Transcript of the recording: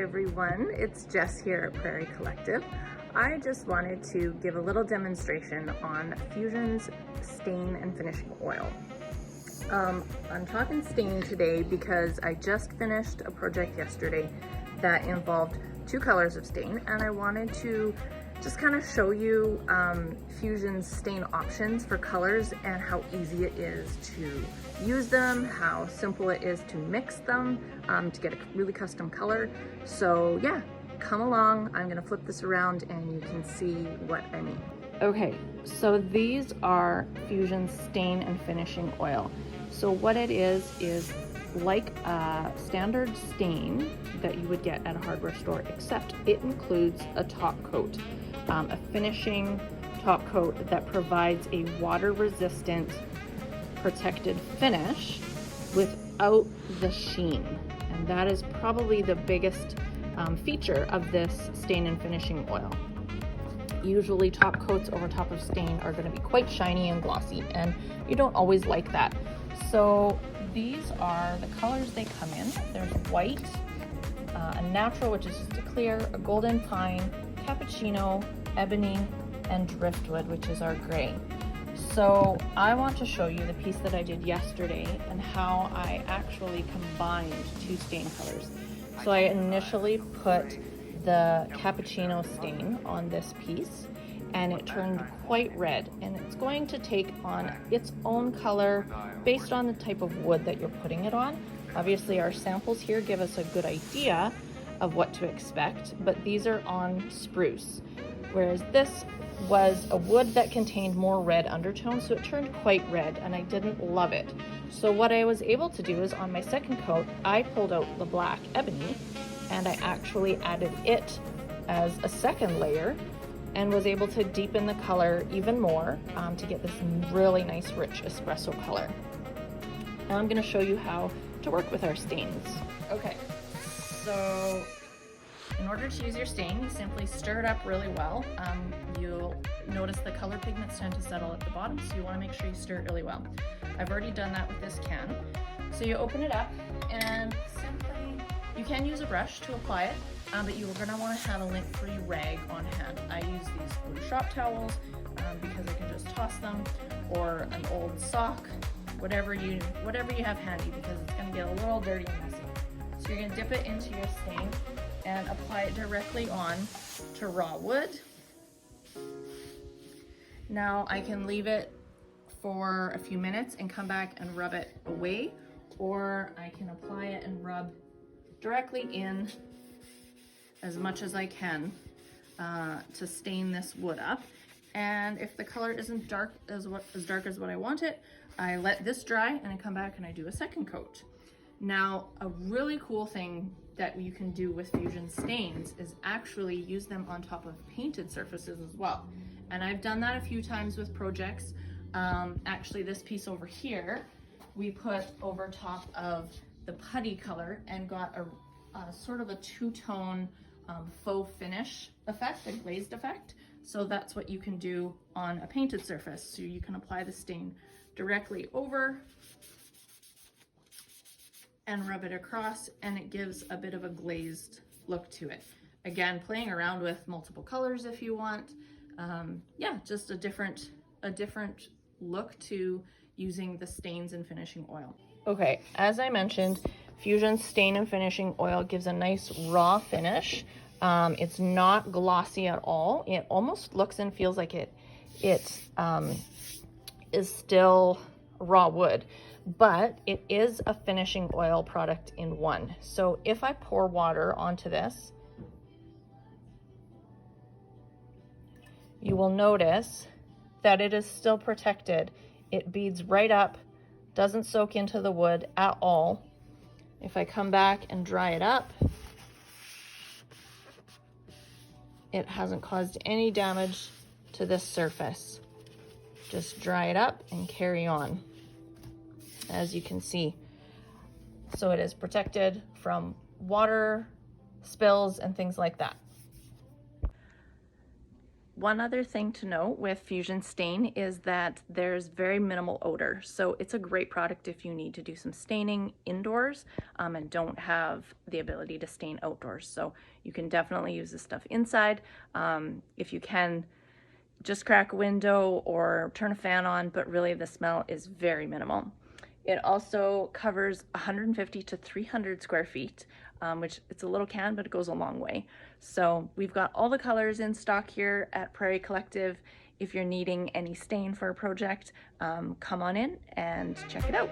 everyone, it's Jess here at Prairie Collective. I just wanted to give a little demonstration on Fusion's stain and finishing oil. I'm talking stain today because I just finished a project yesterday that involved two colors of stain, and I wanted to just kind of show you Fusion's stain options for colors and how easy it is to use them, how simple it is to mix them to get a really custom color. So yeah, come along. I'm gonna flip this around and you can see what I mean. Okay, so these are Fusion's stain and finishing oil. So what it is like a standard stain that you would get at a hardware store, except it includes a top coat, a finishing top coat that provides a water resistant protected finish without the sheen. And that is probably the biggest feature of this stain and finishing oil. Usually top coats over top of stain are going to be quite shiny and glossy, and you don't always like that. So these are the colors they come in. There's white, a natural, which is just a clear, a golden pine, cappuccino, ebony, and driftwood, which is our gray. So I want to show you the piece that I did yesterday and how I actually combined two stain colors. So I initially put the cappuccino stain on this piece, and it turned quite red, and it's going to take on its own color based on the type of wood that you're putting it on. Obviously our samples here give us a good idea of what to expect, but these are on spruce, whereas this was a wood that contained more red undertones, so it turned quite red and I didn't love it. So what I was able to do is on my second coat, I pulled out the black ebony and I actually added it as a second layer and was able to deepen the color even more to get this really nice rich espresso color. Now I'm going to show you how to work with our stains. Okay, so in order to use your stain, you simply stir it up really well. You'll notice the color pigments tend to settle at the bottom, so you want to make sure you stir it really well. I've already done that with this can. So you open it up and simply, you can use a brush to apply it, but you're going to want to have a lint-free rag on hand. I use these blue shop towels because I can just toss them, or an old sock, whatever you have handy, because it's going to get a little dirty and messy. So you're going to dip it into your stain and apply it directly on to raw wood. Now I can leave it for a few minutes and come back and rub it away, or I can apply it and rub directly in as much as I can to stain this wood up. And if the color isn't dark as what I want it, I let this dry and I come back and I do a second coat. Now, a really cool thing that you can do with Fusion stains is actually use them on top of painted surfaces as well. And I've done that a few times with projects. Actually, this piece over here, we put over top of the putty color and got a sort of a two-tone faux finish effect, a glazed effect. So that's what you can do on a painted surface. So you can apply the stain directly over and rub it across, and it gives a bit of a glazed look to it. Again, playing around with multiple colors if you want. Yeah, just a different look to using the stains and finishing oil. Okay, as I mentioned, Fusion's stain and finishing oil gives a nice raw finish. It's not glossy at all. It almost looks and feels like it is still raw wood, but it is a finishing oil product in one. So if I pour water onto this, you will notice that it is still protected. It beads right up, doesn't soak into the wood at all. If I come back and dry it up, it hasn't caused any damage to this surface. Just dry it up and carry on, as you can see. So it is protected from water spills and things like that. One other thing to note with Fusion Stain is that there's very minimal odor. So it's a great product if you need to do some staining indoors and don't have the ability to stain outdoors. So you can definitely use this stuff inside. If you can, just crack a window or turn a fan on, but really the smell is very minimal. It also covers 150 to 300 square feet, which it's a little can, but it goes a long way. So we've got all the colors in stock here at Prairie Collective. If you're needing any stain for a project, come on in and check it out.